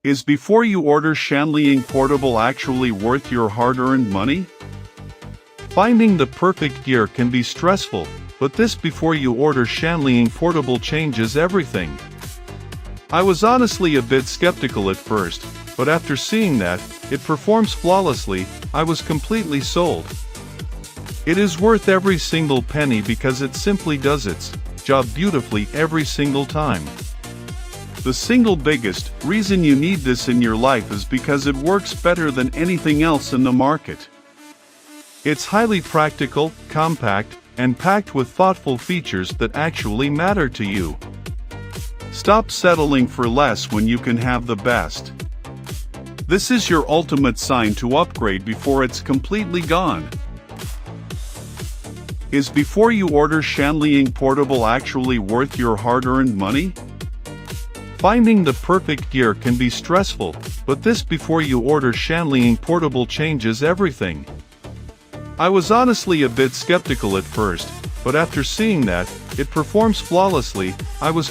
Is before you order SHANLING portable actually worth your hard-earned money? Finding the perfect gear can be stressful, but this before you order SHANLING portable changes everything. I was honestly a bit skeptical at first, but after seeing that it performs flawlessly, I was completely sold. It is worth every single penny because it simply does its job beautifully every single time. The single biggest reason you need this in your life is because it works better than anything else in the market. It's highly practical, compact, and packed with thoughtful features that actually matter to you. Stop settling for less when you can have the best. This is your ultimate sign to upgrade before it's completely gone. Is before you order SHANLING portable actually worth your hard-earned money? Finding the perfect gear can be stressful, but this before you order SHANLING portable changes everything. I was honestly a bit skeptical at first, but after seeing that it performs flawlessly, I was